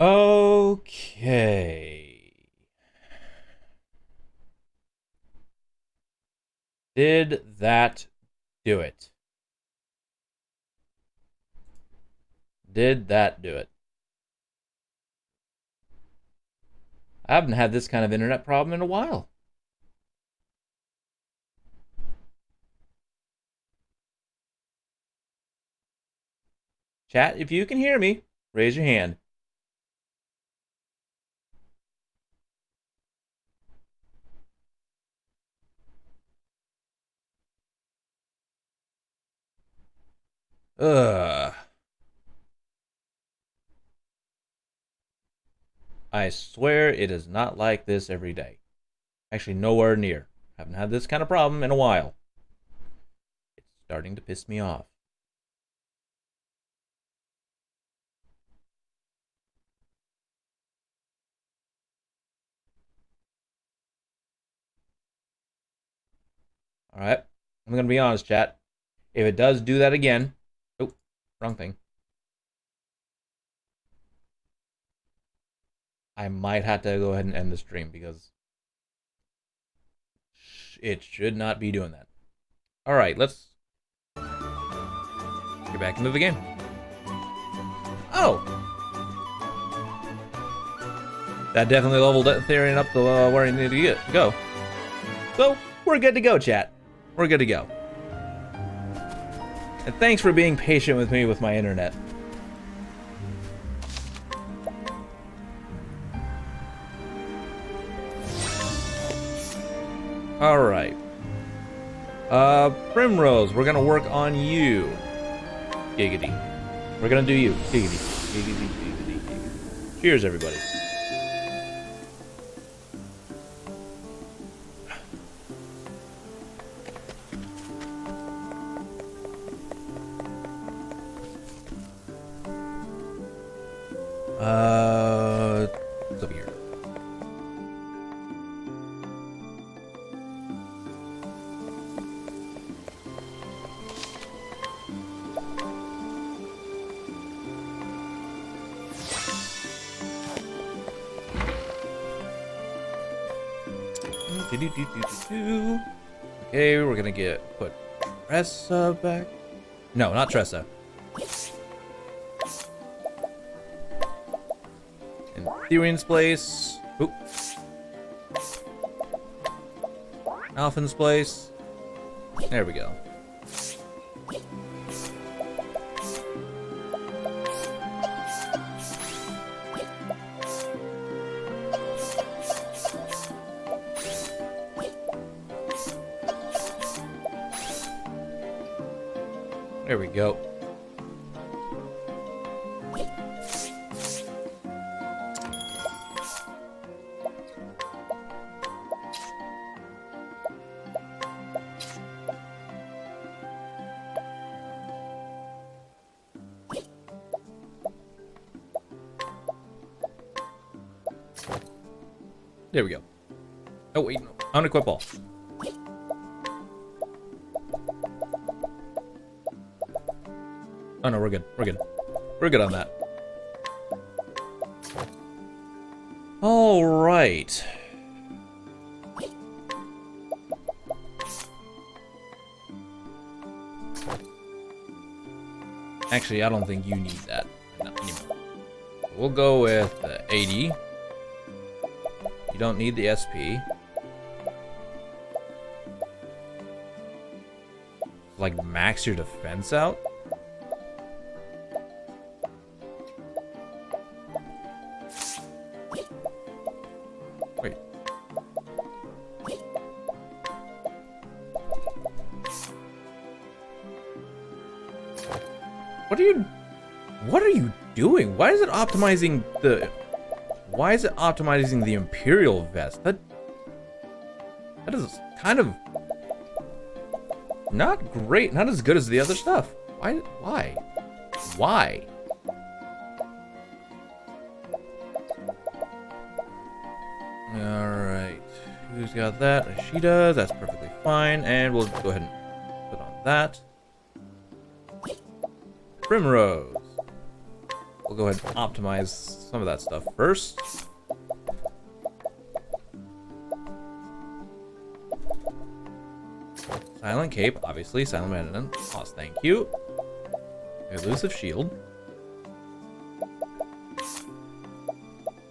Okay. Did that do it? Did that do it? I haven't had this kind of internet problem in a while. Chat, if you can hear me, raise your hand. Ugh. I swear it is not like this every day. Actually, nowhere near. Haven't had this kind of problem in a while. It's starting to piss me off. Alright. I'm going to be honest, chat. If it does do that again... Oh, wrong thing. I might have to go ahead and end the stream because it should not be doing that. Alright, let's get back into the game. Oh! That definitely leveled Ethereum up to where I need to go. So, we're good to go, chat. We're good to go. And thanks for being patient with me with my internet. Alright. Primrose, we're gonna work on you. Giggity. We're gonna do you. Giggity. Giggity, giggity, giggity. Cheers, everybody. It's over here. Okay, we're gonna put Tressa back. No, not Tressa. In Therian's place. Oop. Alphin's place. There we go. There we go. There we go. Oh wait, no. Unequip all. Oh no, we're good. We're good. We're good on that. All right. Actually, I don't think you need that anymore. We'll go with 80. You don't need the SP. Like, max your defense out? Wait. What are you doing? Why is it optimizing the Imperial vest? That is kind of not great, not as good as the other stuff. Why? Alright. Who's got that? She does. That's perfectly fine. And we'll go ahead and put on that. Primrose. we'll go ahead and optimize some of that stuff first. Silent Cape, obviously. Silent Bandit. Pause, thank you. Elusive Shield.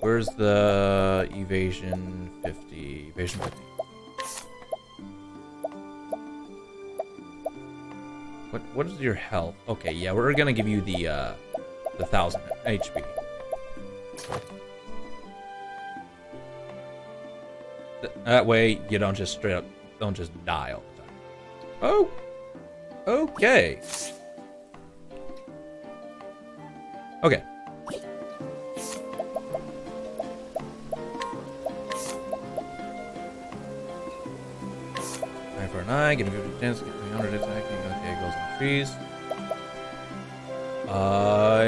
Where's the evasion 50? Evasion 50. What is your health? Okay, yeah, we're gonna give you the 1000 HP. That way you don't just straight up don't just die all the time. Oh, okay. Okay. Eye for an eye, get a 50 chance to get 300 attacking. Okay, it goes on trees.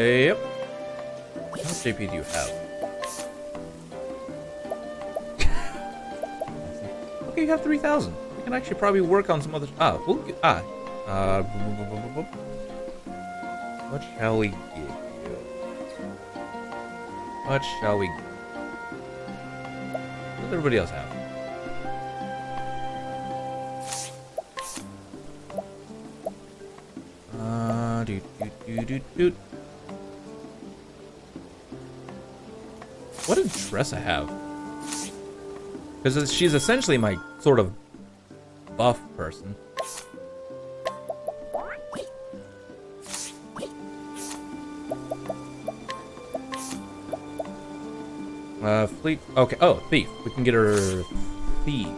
Yep. How much JP do you have? Okay, you have 3,000. We can actually probably work on some other. What shall we give you? What shall we give? What does everybody else have? What did Tressa have? Because she's essentially my sort of buff person. Fleet. Okay. Oh, thief. We can get her thief.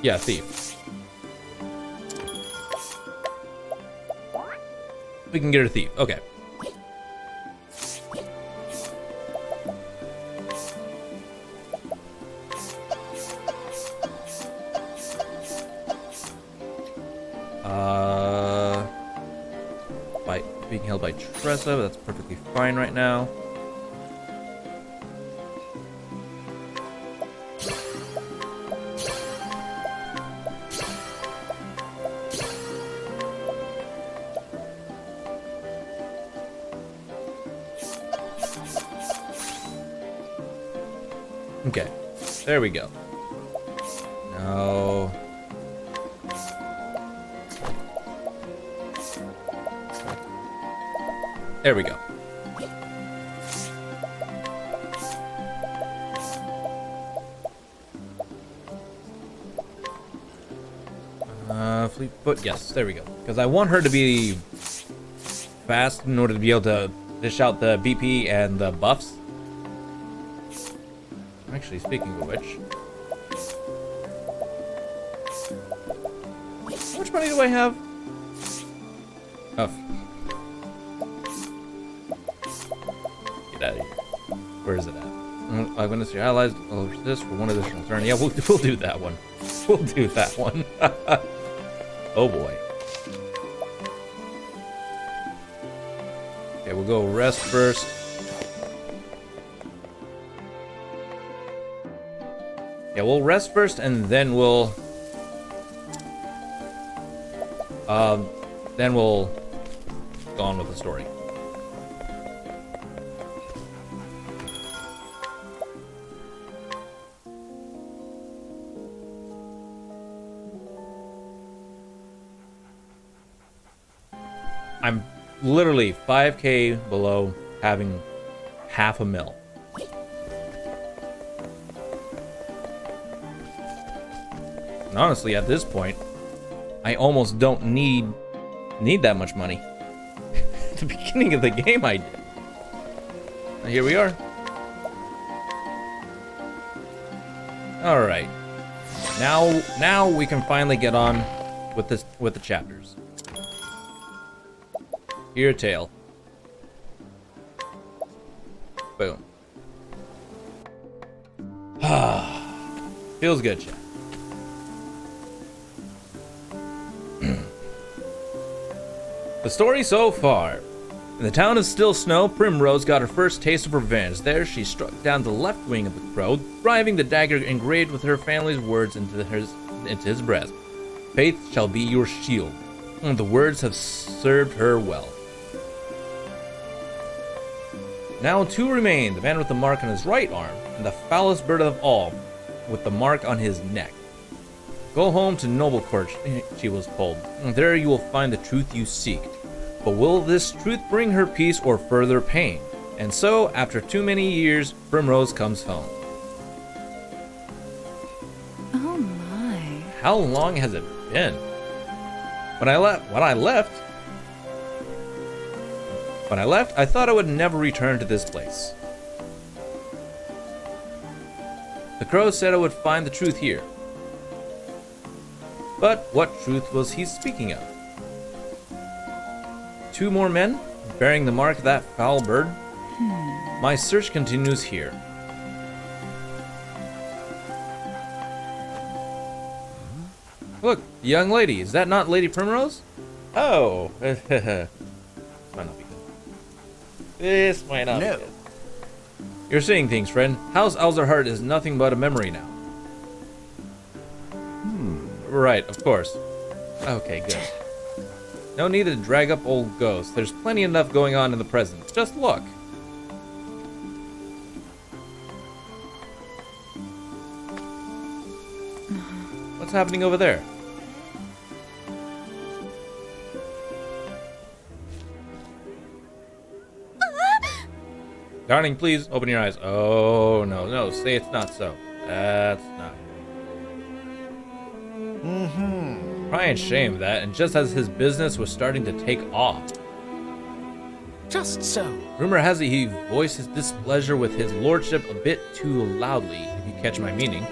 Yeah, thief. We can get her thief. Okay. By being held by Tressa, but that's perfectly fine right now. Okay, there we go. Now, there we go. Fleetfoot, yes, there we go. Because I want her to be fast in order to be able to dish out the BP and the buffs. Actually, speaking of which, how much money do I have? Oh. Get out of here. Where is it at? I'm gonna see your allies. Oh, this for one additional turn. Yeah, we'll do that one. We'll do that one. Oh boy. Okay, we'll go rest first. Yeah, we'll rest first, and then we'll go on with the story. I'm literally 5K below having half a mil. And honestly, at this point, I almost don't need that much money. At the beginning of the game, I did. And here we are. All right. Now we can finally get on with the chapters. Hear a tale. Boom. Feels good, chat. The story so far. In the town of Still Snow, Primrose got her first taste of revenge. There, she struck down the left wing of the crow, driving the dagger engraved with her family's words into his breast. Faith shall be your shield. And the words have served her well. Now 2 remain, the man with the mark on his right arm, and the foulest bird of all, with the mark on his neck. Go home to Noble Court, she was told, and there you will find the truth you seek. But will this truth bring her peace or further pain? And so, after too many years, Primrose comes home. Oh my. How long has it been? When I left, I thought I would never return to this place. The crow said I would find the truth here. But what truth was he speaking of? 2 more men, bearing the mark of that foul bird? My search continues here. Look, the young lady, is that not Lady Primrose? Oh, this might not be good. This might not be good. You're seeing things, friend. House Elzerhart is nothing but a memory now. Right, of course. Okay, good. No need to drag up old ghosts. There's plenty enough going on in the present. Just look. What's happening over there? Darling, please open your eyes. Oh, no, say it's not so. That's not. Ryan shamed that, and just as his business was starting to take off. Just so. Rumor has it he voiced his displeasure with his lordship a bit too loudly, if you catch my meaning.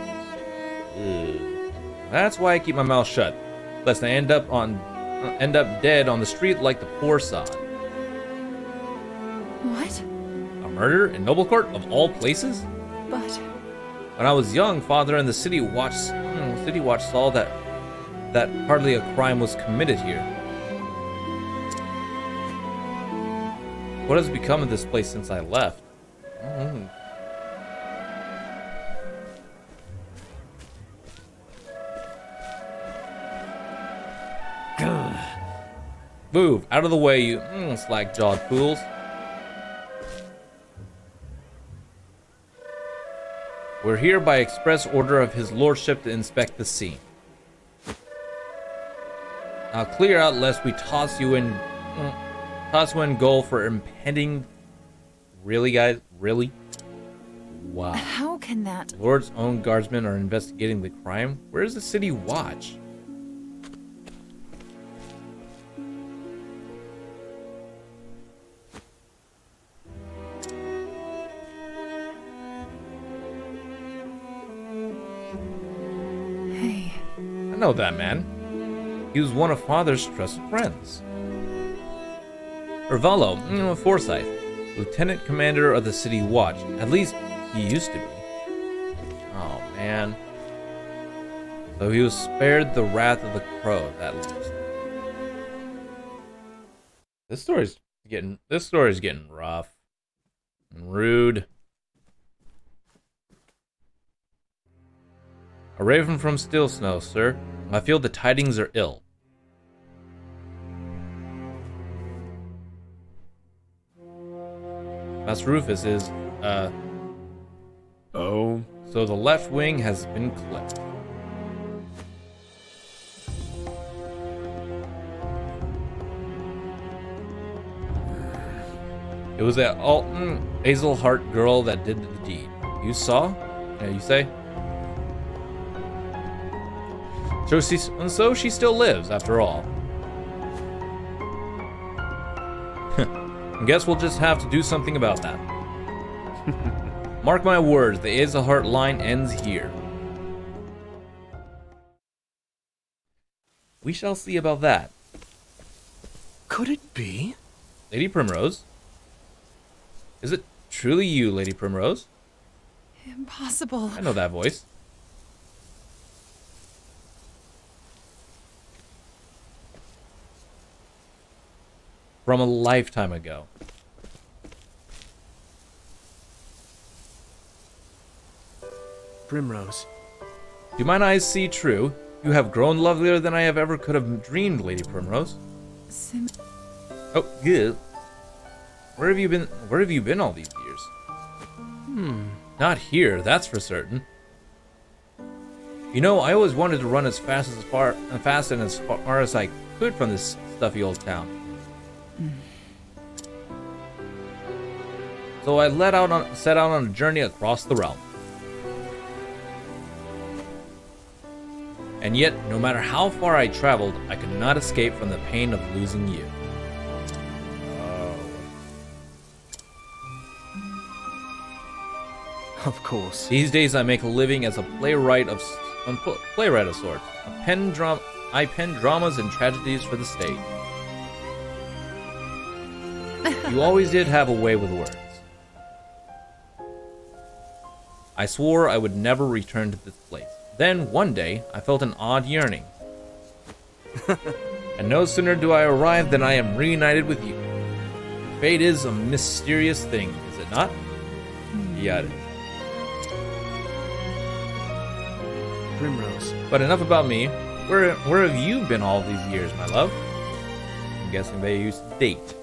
That's why I keep my mouth shut, lest I end up dead on the street like the poor sod. What? A murder in Noble Court of all places? But when I was young, father and the city watch saw that hardly a crime was committed here. What has become of this place since I left? Move out of the way, you slack-jawed fools. We're here by express order of his lordship to inspect the scene. Now clear out lest we toss you in goal for impending. Really, guys? Really? Wow. how can that? Lord's own guardsmen are investigating the crime. Where's the city watch? Hey. I know that man. He was one of Father's trusted friends. Ervalo, Forsyth, Lieutenant Commander of the City Watch. At least he used to be. Oh, man. So he was spared the wrath of the crow, at least. This story's getting rough and rude. A raven from Still Snow, sir. I feel the tidings are ill. Master Rufus is, Oh? so the left wing has been clipped. It was that Alton Hazelheart girl that did the deed. You saw? Yeah, you say? So she still lives, after all. I guess we'll just have to do something about that. Mark my words, the Hazelheart line ends here. We shall see about that. Could it be? Lady Primrose? Is it truly you, Lady Primrose? Impossible. I know that voice. From a lifetime ago. Primrose. Do mine eyes see true? You have grown lovelier than I have ever could have dreamed, Lady Primrose. Sim. Oh, good. Where have you been? Where have you been all these years? Not here, that's for certain. You know, I always wanted to run as fast and as far as I could from this stuffy old town. So I set out on a journey across the realm. And yet, no matter how far I traveled, I could not escape from the pain of losing you. Of course. These days I make a living as a playwright of sorts. I pen dramas and tragedies for the stage. You always did have a way with words. I swore I would never return to this place. Then, one day, I felt an odd yearning. And no sooner do I arrive than I am reunited with you. Fate is a mysterious thing, is it not? Yeah, it is. Primrose. But enough about me. Where have you been all these years, my love? I'm guessing they used to date.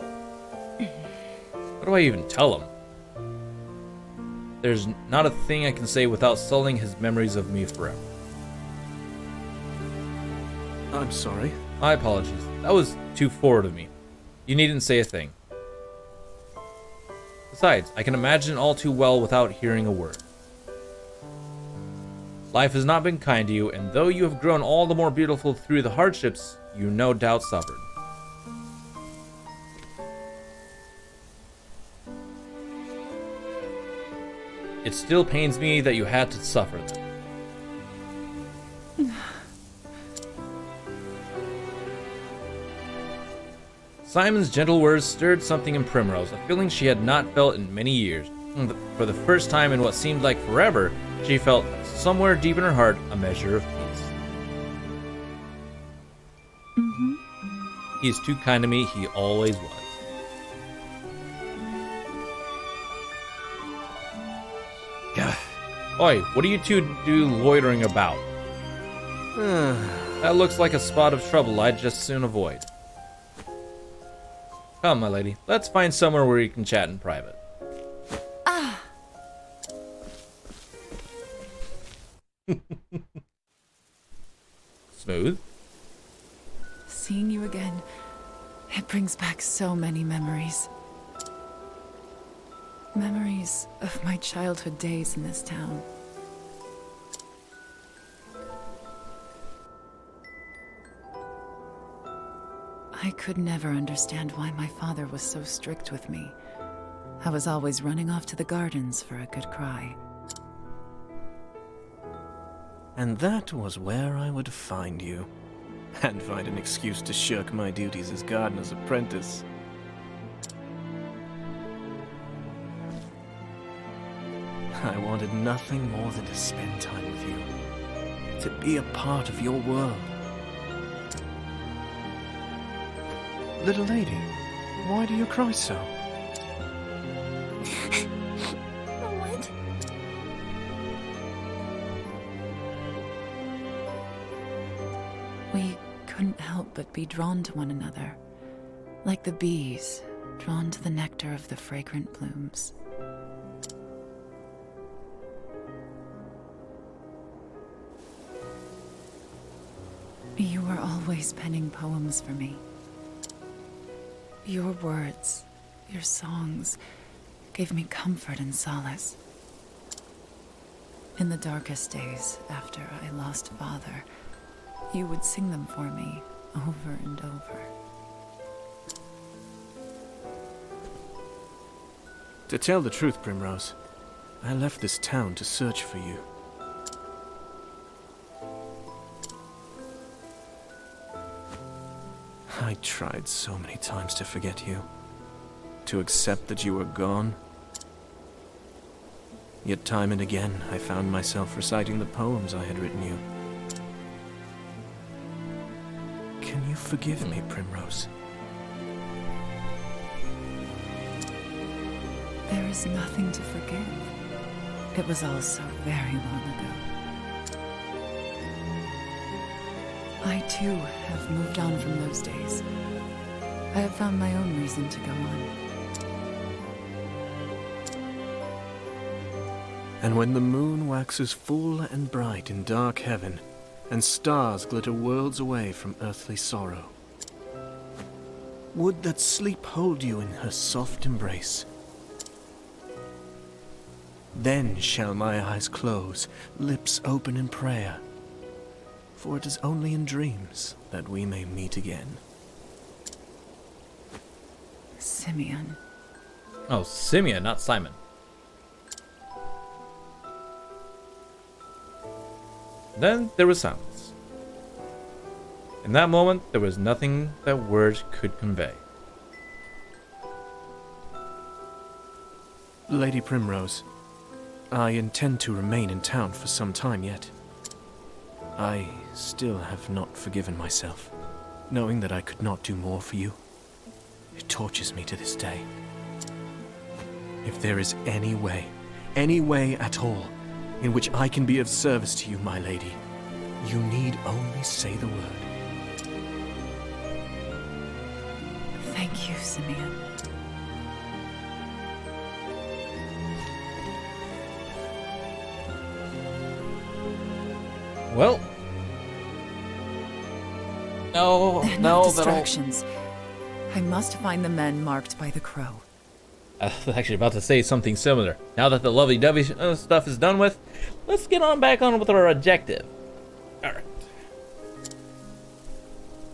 What do I even tell him? There's not a thing I can say without sullying his memories of me forever. I'm sorry. My apologies. That was too forward of me. You needn't say a thing. Besides, I can imagine all too well without hearing a word. Life has not been kind to you, and though you have grown all the more beautiful through the hardships, you no doubt suffered. It still pains me that you had to suffer them. Simon's gentle words stirred something in Primrose, a feeling she had not felt in many years. For the first time in what seemed like forever, she felt somewhere deep in her heart a measure of peace. He is too kind to me, he always was. Oi, what are you two loitering about? That looks like a spot of trouble I'd just soon avoid. Come, my lady, let's find somewhere where you can chat in private. Smooth. Seeing you again, it brings back so many memories. Memories of my childhood days in this town. I could never understand why my father was so strict with me. I was always running off to the gardens for a good cry. And that was where I would find you. And find an excuse to shirk my duties as gardener's apprentice. I wanted nothing more than to spend time with you. To be a part of your world. Little lady, why do you cry so? What? We couldn't help but be drawn to one another, like the bees drawn to the nectar of the fragrant blooms. You were always penning poems for me. Your words, your songs, gave me comfort and solace. In the darkest days after I lost Father, you would sing them for me over and over. To tell the truth, Primrose, I left this town to search for you. I tried so many times to forget you, to accept that you were gone. Yet time and again, I found myself reciting the poems I had written you. Can you forgive me, Primrose? There is nothing to forgive. It was all so very long ago. I, too, have moved on from those days. I have found my own reason to go on. And when the moon waxes full and bright in dark heaven, and stars glitter worlds away from earthly sorrow, would that sleep hold you in her soft embrace. Then shall my eyes close, lips open in prayer, for it is only in dreams that we may meet again. Simeon. Oh, Simeon, not Simon. Then there was silence. In that moment, there was nothing that words could convey. Lady Primrose, I intend to remain in town for some time yet. I still have not forgiven myself, knowing that I could not do more for you. It tortures me to this day. If there is any way at all, in which I can be of service to you, my lady, you need only say the word. Thank you, Simeon. Well, no, Enough that'll... distractions. I must find the men marked by the crow. I was actually about to say something similar. Now that the lovey-dovey stuff is done with, let's get on back on with our objective. Alright.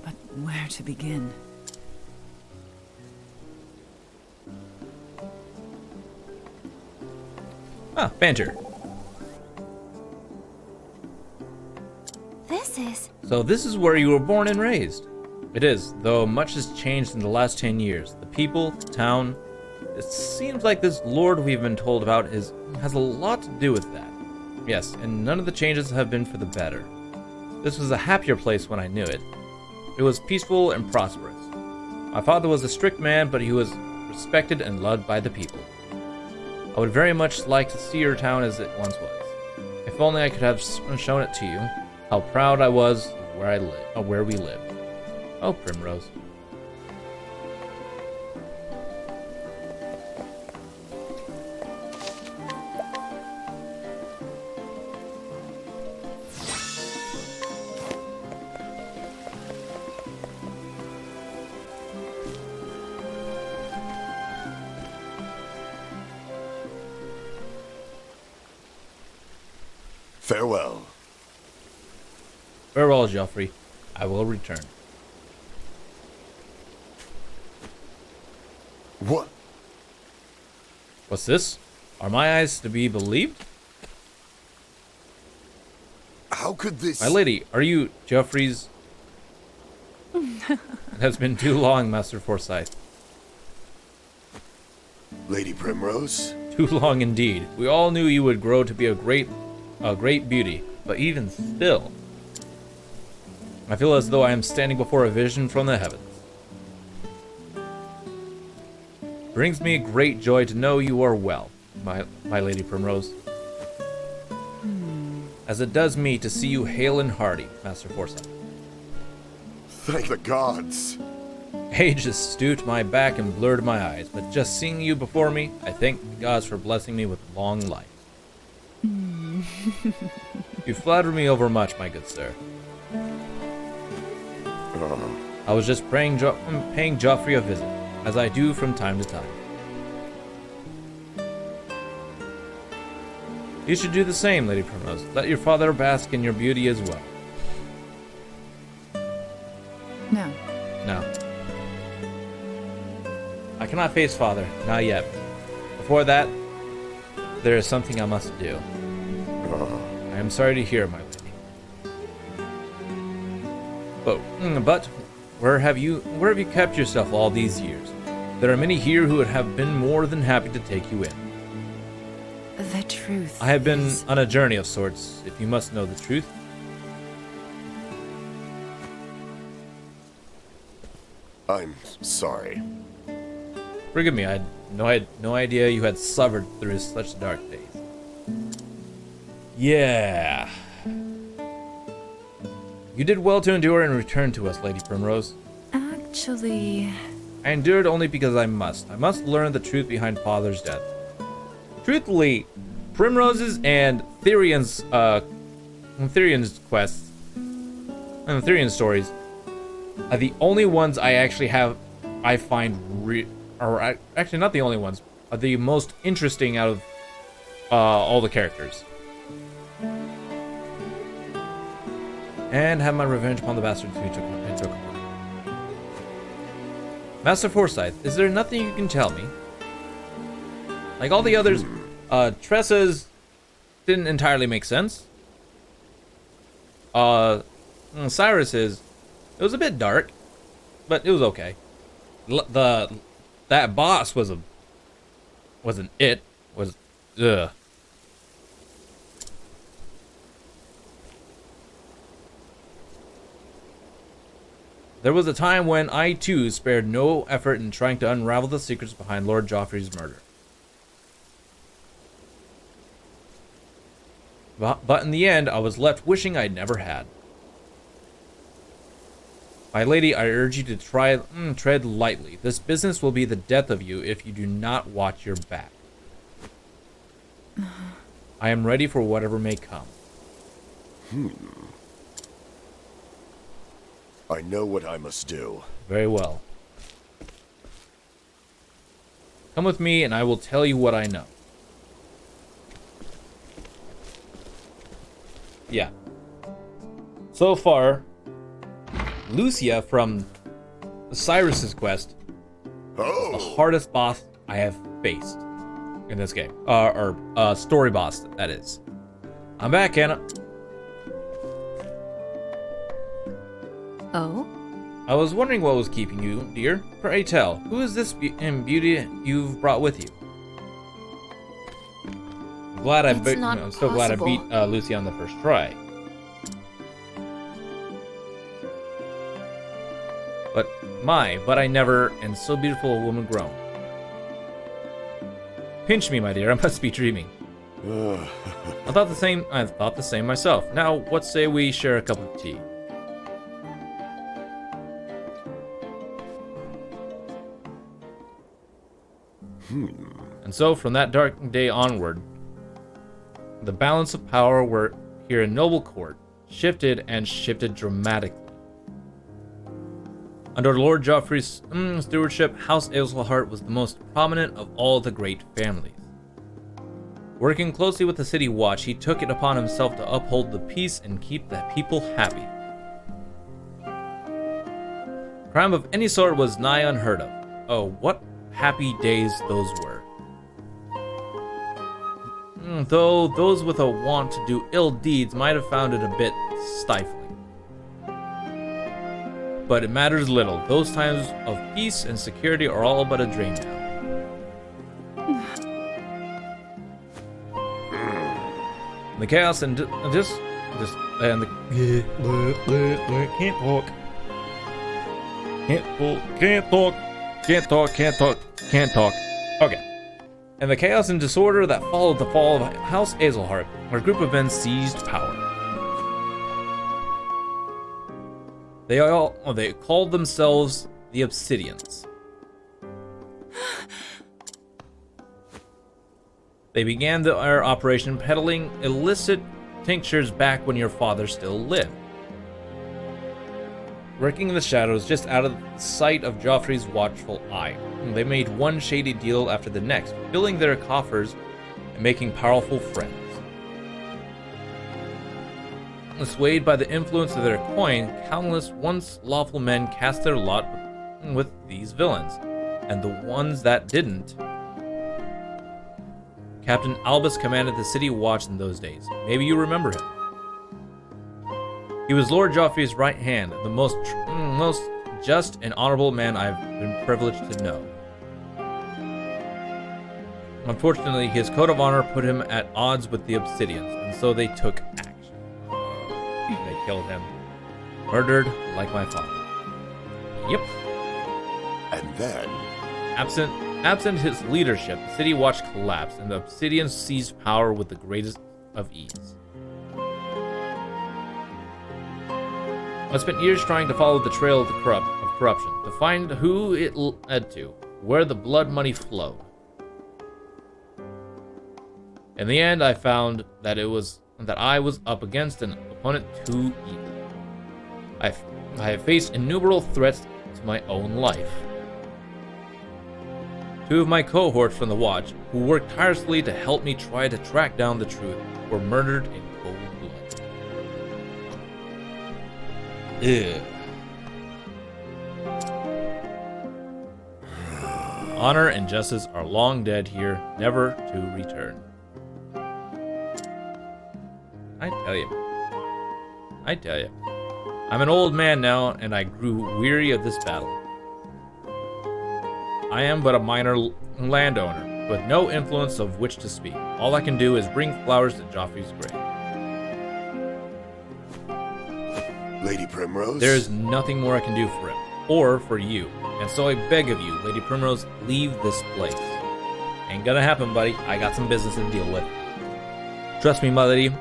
But where to begin? Ah, banter. So this is where you were born and raised. It is, though much has changed in the last 10 years. The people, the town, it seems like this lord we've been told about has a lot to do with that. Yes, and none of the changes have been for the better. This was a happier place when I knew it. It was peaceful and prosperous. My father was a strict man, but he was respected and loved by the people. I would very much like to see your town as it once was. If only I could have shown it to you, how proud I was of where we lived. Oh, Primrose. Farewell. Farewell, Geoffrey. I will return. What? What's this? Are my eyes to be believed? How could this... My lady, are you Geoffrey's... It has been too long, Master Forsyth. Lady Primrose? Too long indeed. We all knew you would grow to be a great beauty, but even still... I feel as though I am standing before a vision from the heavens. Brings me great joy to know you are well, my Lady Primrose. As it does me to see you hale and hearty, Master Forsyth. Thank the gods. Age has stooped my back and blurred my eyes, but just seeing you before me, I thank the gods for blessing me with long life. You flatter me overmuch, my good sir. I was just paying Geoffrey a visit, as I do from time to time. You should do the same, Lady Primrose. Let your father bask in your beauty as well. No. No. I cannot face father, not yet. Before that, there is something I must do. I am sorry to hear, my lady. But where have you kept yourself all these years? There are many here who would have been more than happy to take you in. The truth. I have been on a journey of sorts, if you must know the truth. I'm sorry. Forgive me, I had no idea you had suffered through such dark days. Yeah. You did well to endure and return to us, Lady Primrose. Actually... I endured only because I must. I must learn the truth behind Father's death. Truthfully, Primrose's and Therian's quests and Therian's stories are the only ones I find actually not the only ones, are the most interesting out of all the characters. And have my revenge upon the bastards who took Master Forsyth, is there nothing you can tell me? Like all the others, Tressa's didn't entirely make sense. Cyrus's, it was a bit dark, but it was okay. That boss wasn't ugh. There was a time when I too spared no effort in trying to unravel the secrets behind Lord Joffrey's murder. But in the end, I was left wishing I'd never had. My lady, I urge you to tread lightly. This business will be the death of you if you do not watch your back. I am ready for whatever may come. I know what I must do. Very well. Come with me and I will tell you what I know. Yeah. So far, Lucia from Cyrus's quest is the hardest boss I have faced in this game. Story boss, that is. I'm back, Anna. Oh? I was wondering what was keeping you, dear. Pray tell, who is this beauty you've brought with you? I'm so glad I beat Lucy on the first try. But I never, and so beautiful a woman grown. Pinch me, my dear, I must be dreaming. I thought the same myself. Now, what say we share a cup of tea? And so, from that dark day onward, the balance of power were here in Noble Court shifted dramatically. Under Lord Joffrey's stewardship, House Azelhart was the most prominent of all the great families. Working closely with the City Watch, he took it upon himself to uphold the peace and keep the people happy. Crime of any sort was nigh unheard of. Oh, what happy days those were. Though those with a want to do ill deeds might have found it a bit stifling. But it matters little. Those times of peace and security are all but a dream now. The chaos and can't talk. Okay. And the chaos and disorder that followed the fall of House Azelhart, a group of men seized power. They called themselves the Obsidians. They began their operation peddling illicit tinctures back when your father still lived. Working in the shadows just out of sight of Joffrey's watchful eye, they made one shady deal after the next, filling their coffers and making powerful friends. Swayed by the influence of their coin, countless once lawful men cast their lot with these villains, and the ones that didn't. Captain Albus commanded the City Watch in those days. Maybe you remember him. He was Lord Joffrey's right hand, the most just and honorable man I've been privileged to know. Unfortunately, his code of honor put him at odds with the Obsidians, and so they took action. They killed him. Murdered like my father. Yep. And then... Absent his leadership, the City Watch collapsed, and the Obsidians seized power with the greatest of ease. I spent years trying to follow the trail of corruption, to find who it led to, where the blood money flowed. In the end, I found that I was up against an opponent too evil. I have faced innumerable threats to my own life. 2 of my cohorts from the Watch, who worked tirelessly to help me try to track down the truth, were murdered in cold blood. Ugh. Honor and justice are long dead here, never to return. I tell you. I'm an old man now, and I grew weary of this battle. I am but a minor landowner, with no influence of which to speak. All I can do is bring flowers to Joffrey's grave. Lady Primrose? There is nothing more I can do for him, or for you. And so I beg of you, Lady Primrose, leave this place. Ain't gonna happen, buddy. I got some business to deal with. Trust me, my lady.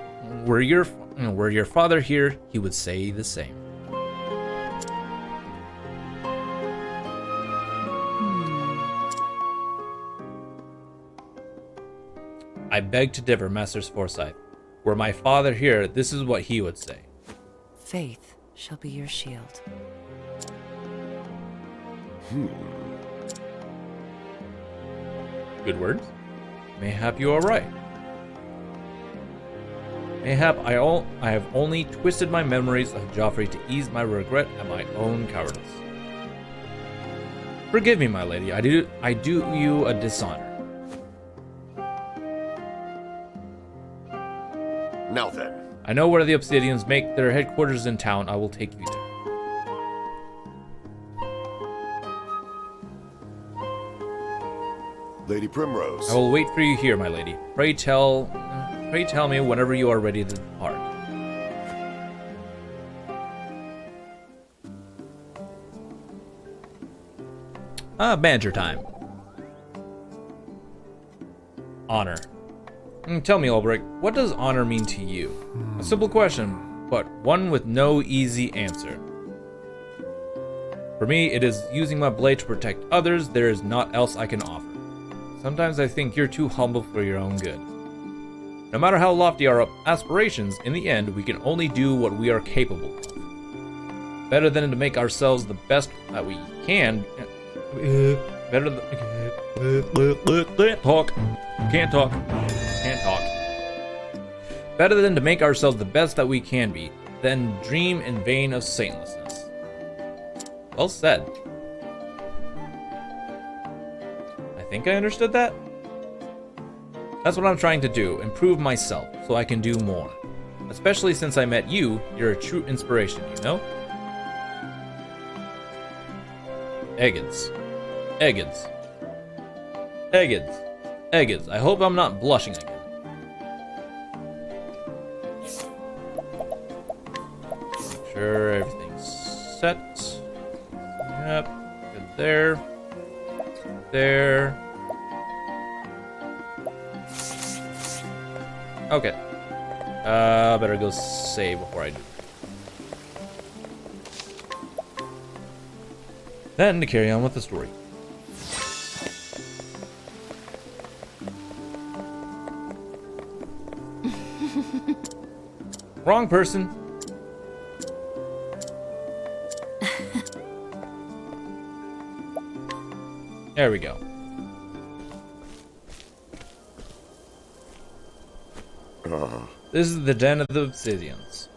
Were your father here, he would say the same. I beg to differ, Master Forsyth. Were my father here, this is what he would say. Faith shall be your shield. Good words. Mayhap you are right. Mayhap I have only twisted my memories of Joffrey to ease my regret at my own cowardice. Forgive me, my lady. I do you a dishonor. Now then. I know where the Obsidians make their headquarters in town. I will take you there. Lady Primrose. I will wait for you here, my lady. Pray tell me whenever you are ready to depart. Banter time. Honor. Tell me, Ulbrich, what does honor mean to you? A simple question, but one with no easy answer. For me, it is using my blade to protect others. There is naught else I can offer. Sometimes I think you're too humble for your own good. No matter how lofty our aspirations, in the end, we can only do what we are capable of. Better than to make ourselves the best that we can. Better than... Can't talk. Better than to make ourselves the best that we can be, than dream in vain of saintlessness. Well said. I think I understood that. That's what I'm trying to do, improve myself, so I can do more. Especially since I met you, you're a true inspiration, you know? Eggins. I hope I'm not blushing again. Make sure everything's set. Yep, good there. There. Okay. Better go save before I do. Then to carry on with the story. Wrong person. There we go. This is the den of the Obsidians.